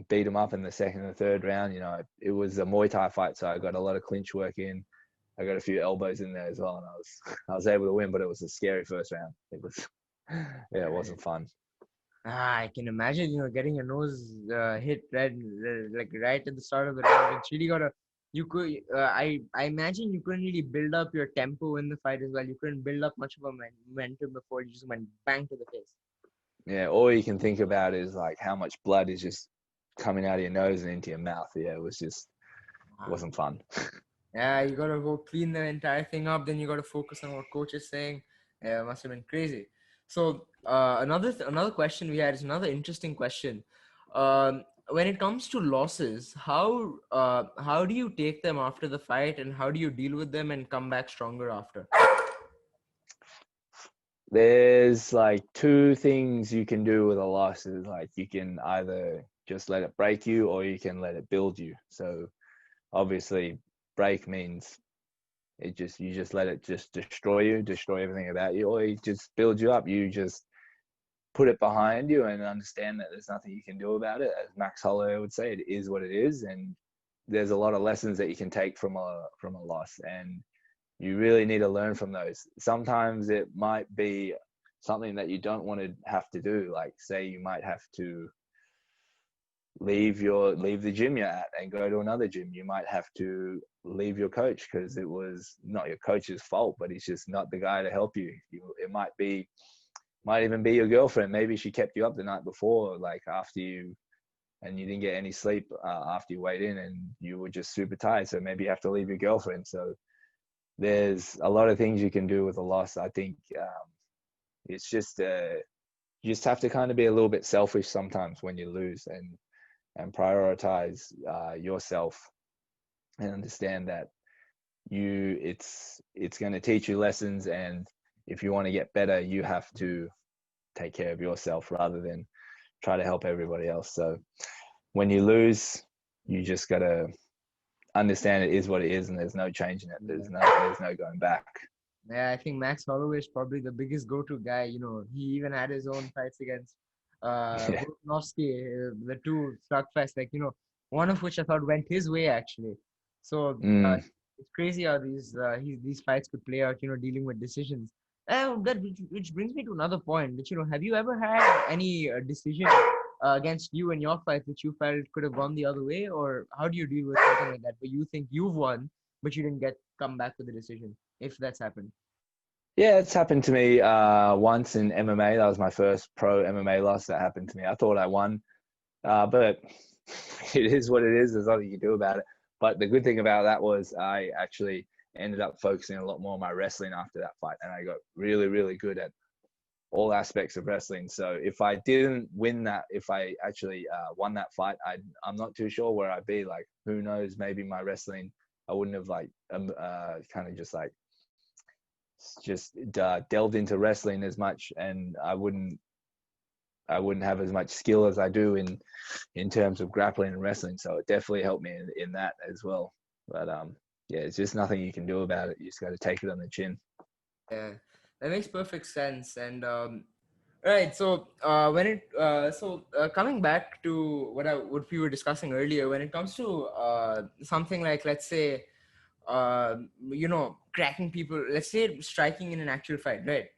beat him up in the second and the third round. You know, it was a Muay Thai fight, so I got a lot of clinch work in. I got a few elbows in there as well, and I was able to win. But it was a scary first round. It was, yeah, it wasn't fun. I can imagine, getting your nose hit like right at the start of the round. It's really gotta. You could. I imagine you couldn't really build up your tempo in the fight as well. You couldn't build up much of a momentum before you just went bang to the face. Yeah, all you can think about is like how much blood is just coming out of your nose and into your mouth. Yeah, it Ah. wasn't fun. Yeah, you gotta go clean the entire thing up. Then you gotta focus on what coach is saying. Yeah, it must have been crazy. So another question we had is another interesting question. When it comes to losses, how do you take them after the fight, and how do you deal with them and come back stronger after? There's like two things you can do with a loss. Is like you can either just let it break you, or you can let it build you. So obviously, break means you just let it just destroy you, destroy everything about you, or you just build you up. You just put it behind you and understand that there's nothing you can do about it. As Max Holloway would say, it is what it is, and there's a lot of lessons that you can take from a loss, and you really need to learn from those. Sometimes it might be something that you don't want to have to do. Like say you might have to leave the gym you're at and go to another gym. You might have to leave your coach because it was not your coach's fault, but he's just not the guy to help you. It might even be your girlfriend. Maybe she kept you up the night before, like and you didn't get any sleep after you weighed in, and you were just super tired. So maybe you have to leave your girlfriend. So there's a lot of things you can do with a loss. I think it's just you just have to kind of be a little bit selfish sometimes when you lose, and prioritize yourself, and understand that it's going to teach you lessons, and if you want to get better, you have to take care of yourself rather than try to help everybody else. So when you lose, you just gotta understand it is what it is, and there's no changing it. Yeah. There's no going back. Yeah, I think Max Holloway is probably the biggest go-to guy. You know, he even had his own fights against Yeah. Volkanovski, the two slugfest, like, you know, one of which I thought went his way actually. So Mm. it's crazy how these fights could play out, you know, dealing with decisions. Which brings me to another point, which, you know, have you ever had any decision against you in your fight that you felt could have gone the other way, or how do you deal with something like that where you think you've won but you didn't get come back with a decision, if that's happened? Yeah, it's happened to me once in MMA. That was my first pro MMA loss. That happened to me. I thought I won, but it is what it is. There's nothing you can do about it. But the good thing about that was I actually ended up focusing a lot more on my wrestling after that fight, and I got really, really good at all aspects of wrestling. So if I didn't win that, if I actually won that fight, I'm not too sure where I'd be. Like, who knows? Maybe my wrestling, I wouldn't have like kind of just like delved into wrestling as much, and I wouldn't have as much skill as I do in terms of grappling and wrestling. So it definitely helped me in that as well. But yeah, it's just nothing you can do about it. You just got to take it on the chin. Yeah, that makes perfect sense. And right, so coming back to what we were discussing earlier, when it comes to something like, let's say, you know, cracking people, let's say striking in an actual fight, right?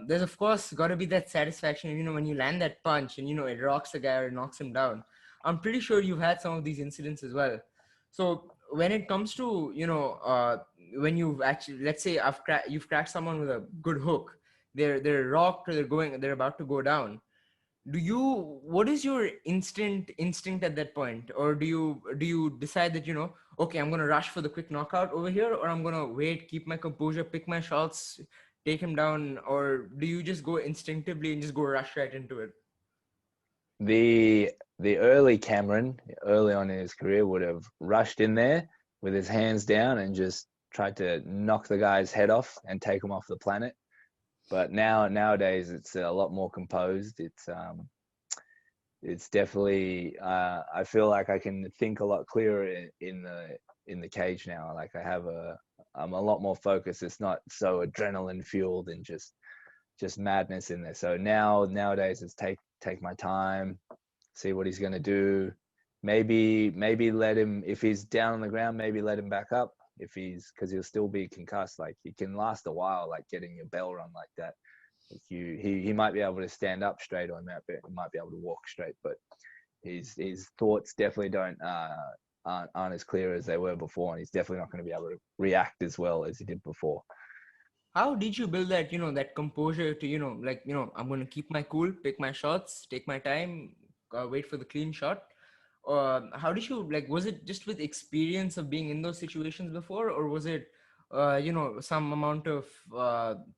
There's of course got to be that satisfaction, you know, when you land that punch and, you know, it rocks a guy or knocks him down. I'm pretty sure you've had some of these incidents as well. So when it comes to, you know, when you've actually, let's say you've cracked someone with a good hook, they're rocked or they're about to go down. What is your instinct at that point? Or do you decide that, you know, okay, I'm gonna rush for the quick knockout over here, or I'm gonna wait, keep my composure, pick my shots, take him down, or do you just go instinctively and just go rush right into it? The the early Cameron, early on in his career, would have rushed in there with his hands down and just tried to knock the guy's head off and take him off the planet. But nowadays it's a lot more composed. It's definitely I feel like I can think a lot clearer in the cage now. Like I'm a lot more focused. It's not so adrenaline fueled and just madness in there. So nowadays it's take my time, see what he's gonna do. Maybe let him, if he's down on the ground, maybe let him back up. If he's, because he'll still be concussed. Like, it can last a while, like getting your bell rung like that. He might be able to stand up straight, or he might be able to walk straight, but his thoughts definitely don't aren't as clear as they were before, and he's definitely not going to be able to react as well as he did before. How did you build that, you know, that composure to, you know, like, you know, I'm gonna keep my cool, pick my shots, take my time, wait for the clean shot? How did you, like, was it just with experience of being in those situations before, or was it, you know, some amount of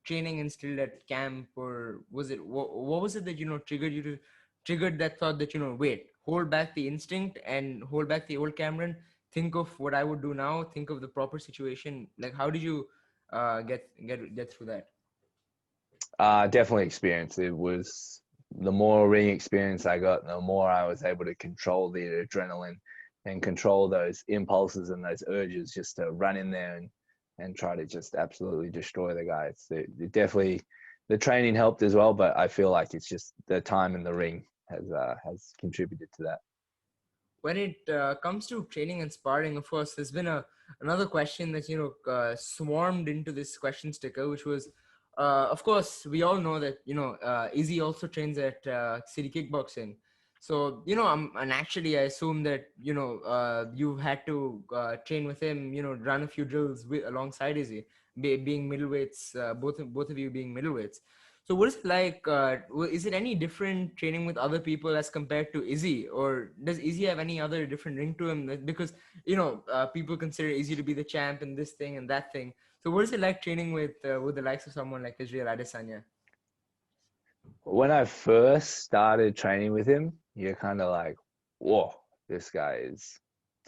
training instilled at camp, or was it what was it that, you know, triggered that thought that, you know, wait, hold back the instinct and hold back the old Cameron, think of what I would do now, think of the proper situation. Like, how did you get through that? Definitely experience. It was, the more ring experience I got, the more I was able to control the adrenaline and control those impulses and those urges just to run in there and try to just absolutely destroy the guy. It definitely, the training helped as well, but I feel like it's just the time in the ring has contributed to that. When it comes to training and sparring, of course, there's been another question that, you know, swarmed into this question sticker, which was, of course, we all know that, you know, Izzy also trains at City Kickboxing. So, you know, and actually, I assume that, you know, you've had to train with him, you know, run a few drills alongside Izzy, being middleweights, both of you being middleweights. So what is it like? Is it any different training with other people as compared to Izzy, or does Izzy have any other different ring to him? Because, you know, people consider Izzy to be the champ and this thing and that thing. So what is it like training with the likes of someone like Israel Adesanya? When I first started training with him, you're kind of like, whoa, this guy is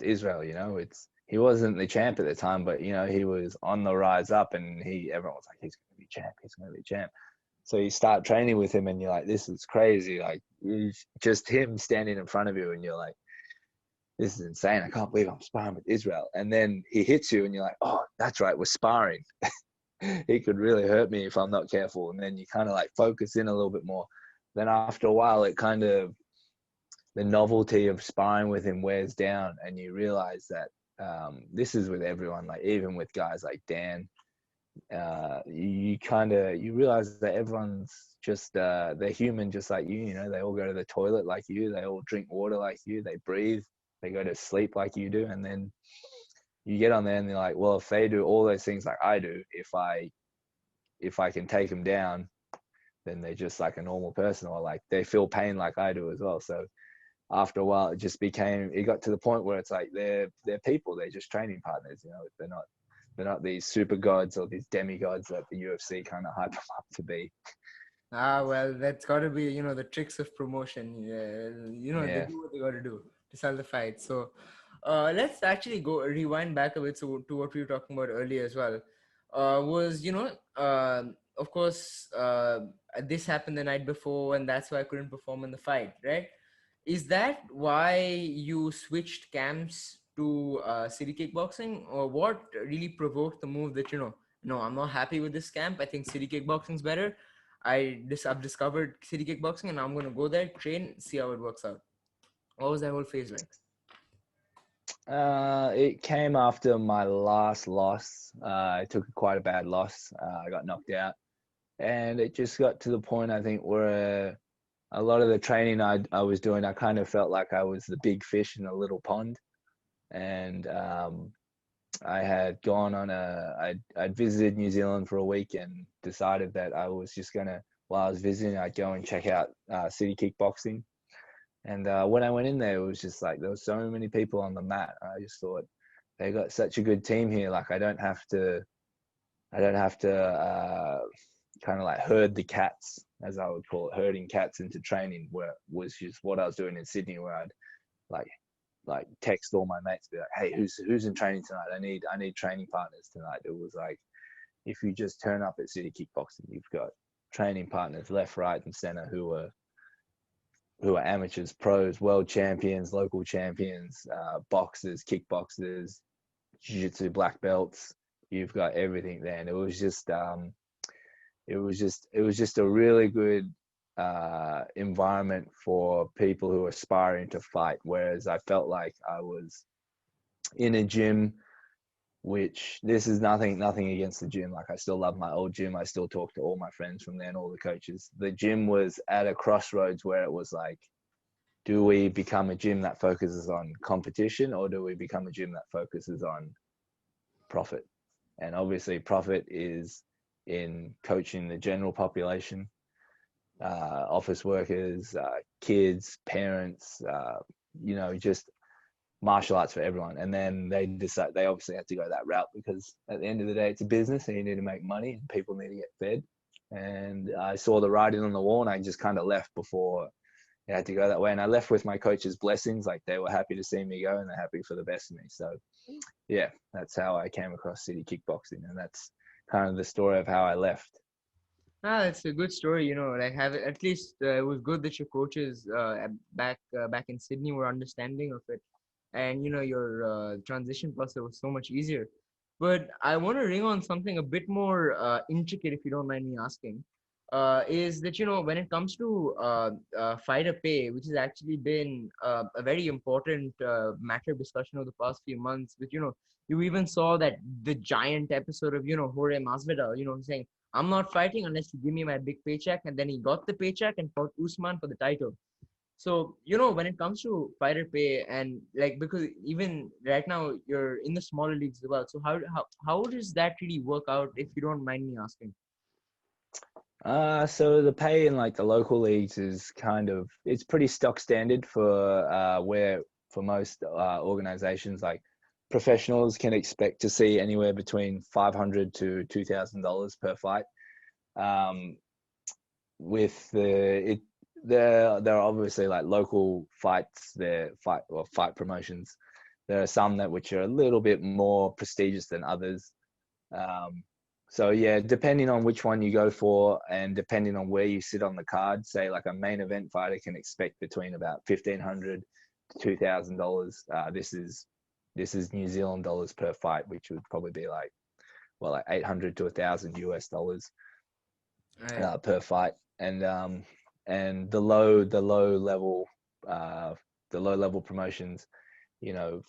Israel, you know, he wasn't the champ at the time, but you know, he was on the rise up, and everyone was like, he's going to be champ, he's going to be champ. So you start training with him and you're like, this is crazy. Like just him standing in front of you and you're like, this is insane. I can't believe I'm sparring with Israel. And then he hits you and you're like, oh, that's right, we're sparring. He could really hurt me if I'm not careful. And then you kind of like focus in a little bit more. Then after a while, it kind of, the novelty of sparring with him wears down and you realize that this is with everyone, like even with guys like Dan, you realize that everyone's just they're human just like you know, they all go to the toilet like you, they all drink water like you, they breathe, they go to sleep like you do. And then you get on there and they're like, well, if they do all those things like I do, if I can take them down, then they're just like a normal person, or like they feel pain like I do as well. So after a while it got to the point where it's like they're people, they're just training partners, you know, they're not these super gods or these demigods that the UFC kind of hype them up to be. Well, that's got to be, you know, the tricks of promotion. You know, they Yeah. do what they got to do to sell the fight. So, let's actually go rewind back a bit to what we were talking about earlier as well. Was, you know, of course, this happened the night before, and that's why I couldn't perform in the fight, right? Is that why you switched camps to city kickboxing, or what really provoked the move that, you know, no, I'm not happy with this camp. I think city kickboxing's better. I've discovered city kickboxing, and I'm gonna go there, train, see how it works out. What was that whole phase like? It came after my last loss. I took quite a bad loss. I got knocked out, and it just got to the point, I think, where a lot of the training I was doing, I kind of felt like I was the big fish in a little pond. And I had gone on I'd visited New Zealand for a week and decided that I was just gonna, while I was visiting, I'd go and check out city kickboxing. And when I went in there, it was just like there were so many people on the mat. I just thought they got such a good team here. Like I don't have to kind of like herd the cats, as I would call it, herding cats into training, where was just what I was doing in Sydney, where I'd like text all my mates, be like, hey, who's in training tonight? I need training partners tonight. It was like, if you just turn up at city kickboxing, you've got training partners left, right, and center who are amateurs, pros, world champions, local champions, boxers, kickboxers, jiu-jitsu black belts. You've got everything there. And it was just a really good environment for people who are aspiring to fight. Whereas I felt like I was in a gym, which this is nothing against the gym. Like I still love my old gym. I still talk to all my friends from there and all the coaches. The gym was at a crossroads where it was like, do we become a gym that focuses on competition, or do we become a gym that focuses on profit? And obviously profit is in coaching the general population, office workers, kids, parents, you know, just martial arts for everyone. And then they decide they obviously had to go that route because at the end of the day, it's a business and you need to make money and people need to get fed. And I saw the writing on the wall and I just kind of left before it had to go that way. And I left with my coach's blessings. Like they were happy to see me go and they're happy for the best of me. So yeah, that's how I came across city kickboxing. And that's kind of the story of how I left. It's a good story, you know. Like, have at least it was good that your coaches back in Sydney were understanding of it, and you know your transition process was so much easier. But I want to ring on something a bit more intricate, if you don't mind me asking. Is that, you know, when it comes to fighter pay, which has actually been a very important matter of discussion over the past few months. But you know, you even saw that the giant episode of, you know, Jorge Masvidal, you know, saying, I'm not fighting unless you give me my big paycheck. And then he got the paycheck and fought Usman for the title. So, you know, when it comes to fighter pay and like, because even right now you're in the smaller leagues as well. So how does that really work out, if you don't mind me asking? So the pay in like the local leagues is kind of, it's pretty stock standard for where for most organizations. Like professionals can expect to see anywhere between $500 to $2,000 per fight. Um, with there are obviously like local fights, there fight promotions. There are some that which are a little bit more prestigious than others. Um, So yeah, depending on which one you go for and depending on where you sit on the card, say like a main event fighter can expect between about $1,500 to $2,000. This is New Zealand dollars per fight, which would probably be like 800 to 1,000 US dollars Right. per fight. And uh, the low level promotions,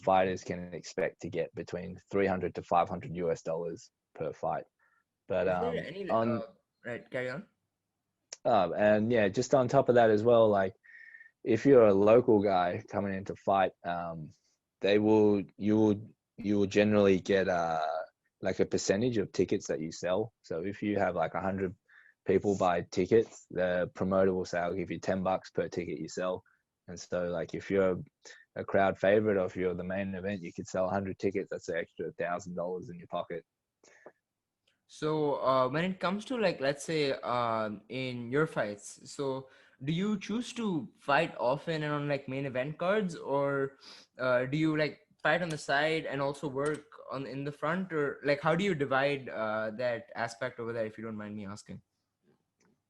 fighters can expect to get between 300 to 500 US dollars per fight. But Is there any on right, carry on. and yeah, just on top of that as well, like if you're a local guy coming in to fight, they will you will generally get like a percentage of tickets that you sell. So if you have like 100 people buy tickets, the promoter will say, "I'll give you $10 per ticket you sell." And so like if you're a crowd favorite or if you're the main event, you could sell 100 tickets. That's an extra $1,000 in your pocket. So, when it comes to like, let's say, in your fights, so do you choose to fight often and on like main event cards, or do you like fight on the side and also work on in the front, or like how do you divide that aspect over there, if you don't mind me asking?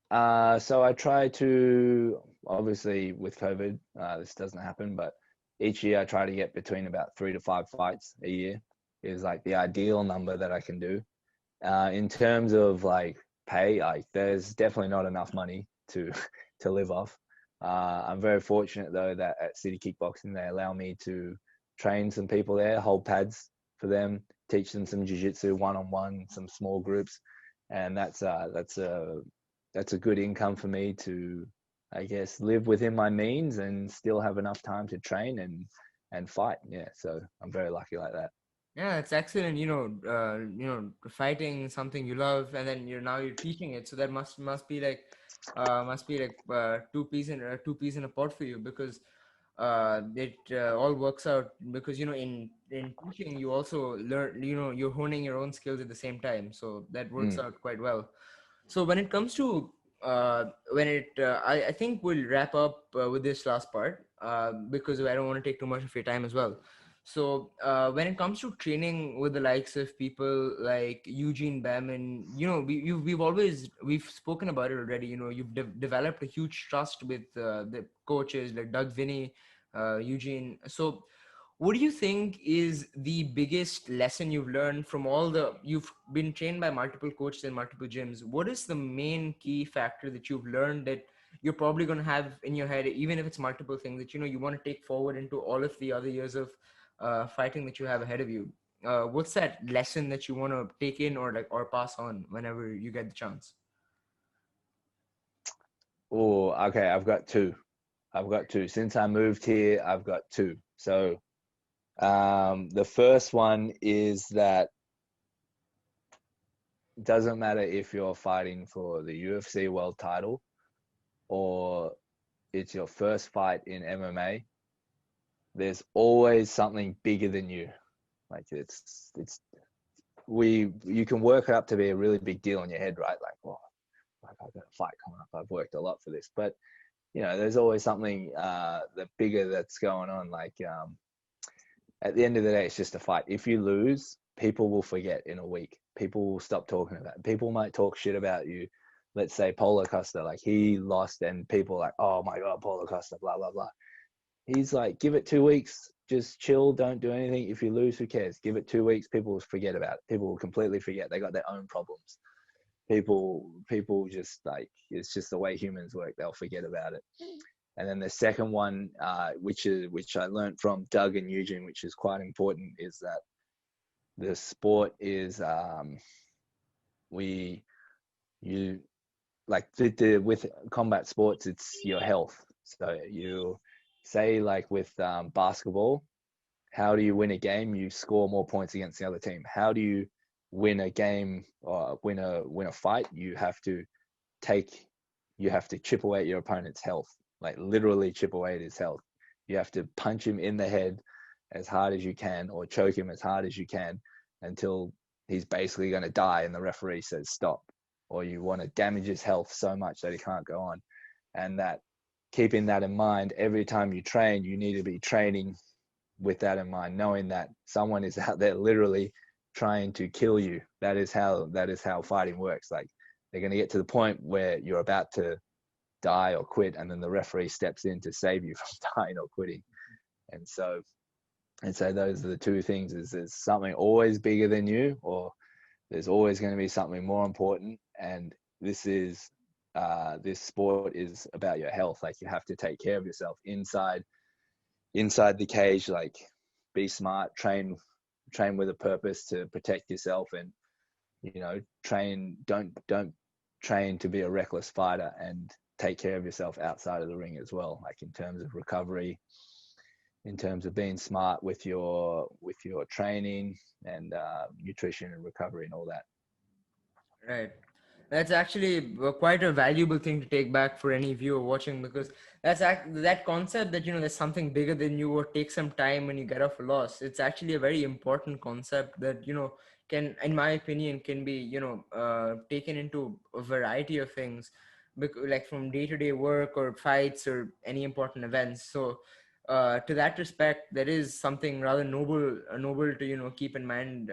So I try to, obviously with COVID, this doesn't happen, but each year I try to get between about 3 to 5 fights a year is like the ideal number that I can do. In terms of like pay, like there's definitely not enough money to to live off. I'm very fortunate though that at City Kickboxing they allow me to train some people there, hold pads for them, teach them some jiu-jitsu one-on-one, some small groups, and that's a good income for me to, I guess, live within my means and still have enough time to train and fight. Yeah, so I'm very lucky like that. Yeah, it's excellent. Fighting something you love, and then you're teaching it. So that must be like, two peas in a pot for you, because it all works out, because in teaching you also learn, you're honing your own skills at the same time, so that works Mm. out quite well. So when it comes to I think we'll wrap up with this last part, because I don't want to take too much of your time as well. So when it comes to training with the likes of people like Eugene Bareman, we've spoken about it already. You've developed a huge trust with the coaches like Doug Vinny, Eugene. So what do you think is the biggest lesson you've learned from you've been trained by multiple coaches in multiple gyms? What is the main key factor that you've learned that you're probably going to have in your head, even if it's multiple things that you want to take forward into all of the other years of fighting that you have ahead of you? What's that lesson that you want to take in, or pass on whenever you get the chance? Oh, okay. I've got two. I've got two. Since I moved here, I've got two. So, the first one is that it doesn't matter if you're fighting for the UFC world title or it's your first fight in MMA. There's always something bigger than you. Like it's we you can work it up to be a really big deal in your head, right? Like, well, like I've got a fight coming up. I've worked a lot for this, but there's always something that bigger that's going on. Like at the end of the day, it's just a fight. If you lose, people will forget in a week. People will stop talking about it. People might talk shit about you. Let's say Paulo Costa, like he lost, and people are like, oh my god, Paulo Costa, blah blah blah. He's like, give it 2 weeks, just chill, don't do anything. If you lose, who cares? Give it 2 weeks, people will forget about it. People will completely forget. They got their own problems. People just like it's just the way humans work. They'll forget about it. And then the second one, which I learned from Doug and Eugene, which is quite important, is that the sport is we you like with combat sports, it's your health. So you say like with basketball, how do you win a game? You score more points against the other team. How do you win a game or win a fight? Take you have to chip away at your opponent's health, like literally chip away at his health. You have to punch him in the head as hard as you can or choke him as hard as you can until he's basically going to die and the referee says stop. Or you want to damage his health so much that he can't go on. And that keeping that in mind, every time you train, you need to be training with that in mind, knowing that someone is out there literally trying to kill you. That is how fighting works. Like they're going to get to the point where you're about to die or quit, and then the referee steps in to save you from dying or quitting. And so those are the two things: is there's something always bigger than you, or there's always going to be something more important. And this sport is about your health. Like you have to take care of yourself inside the cage. Like be smart, train with a purpose to protect yourself, and don't train to be a reckless fighter, and take care of yourself outside of the ring as well, like in terms of recovery, in terms of being smart with your training and nutrition and recovery and all that. Right. That's actually quite a valuable thing to take back for any viewer watching, because that concept that, there's something bigger than you or take some time when you get off a loss. It's actually a very important concept that, can, in my opinion, can be, taken into a variety of things, like from day-to-day work or fights or any important events. So to that respect, there is something rather noble to, keep in mind.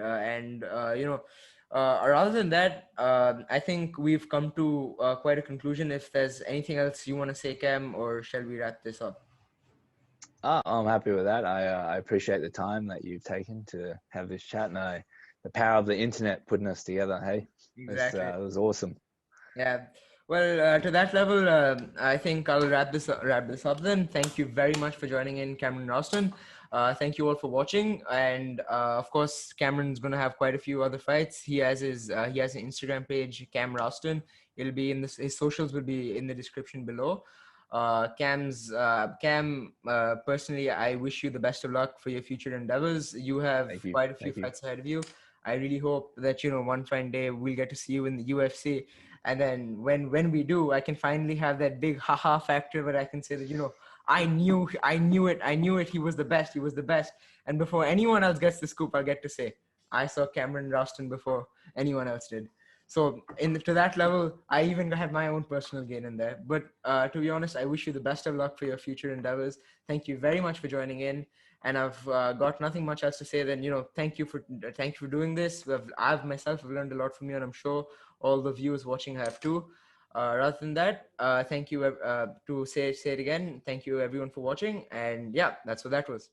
Rather than that, I think we've come to quite a conclusion. If there's anything else you want to say, Cam, or shall we wrap this up? I'm happy with that. I appreciate the time that you've taken to have this chat, and the power of the internet putting us together. Hey, exactly. It was awesome. Yeah. Well, to that level, I think I'll wrap this up then. Thank you very much for joining in, Cameron Roston. Thank you all for watching, and of course, Cameron's going to have quite a few other fights. He has an Instagram page, Cam Roston. It'll be in his socials will be in the description below. Cam, personally, I wish you the best of luck for your future endeavors. You have quite a few fights ahead of you. I really hope that one fine day we'll get to see you in the UFC. And then when we do, I can finally have that big haha factor where I can say that, I knew it. He was the best. And before anyone else gets the scoop, I'll get to say, I saw Cameron Roston before anyone else did. So to that level, I even have my own personal gain in there. But to be honest, I wish you the best of luck for your future endeavors. Thank you very much for joining in. And I've got nothing much else to say than, thank you for doing this. I've myself have learned a lot from you, and I'm sure all the viewers watching have too. Rather than that, thank you to say it again. Thank you everyone for watching. And yeah, that's what that was.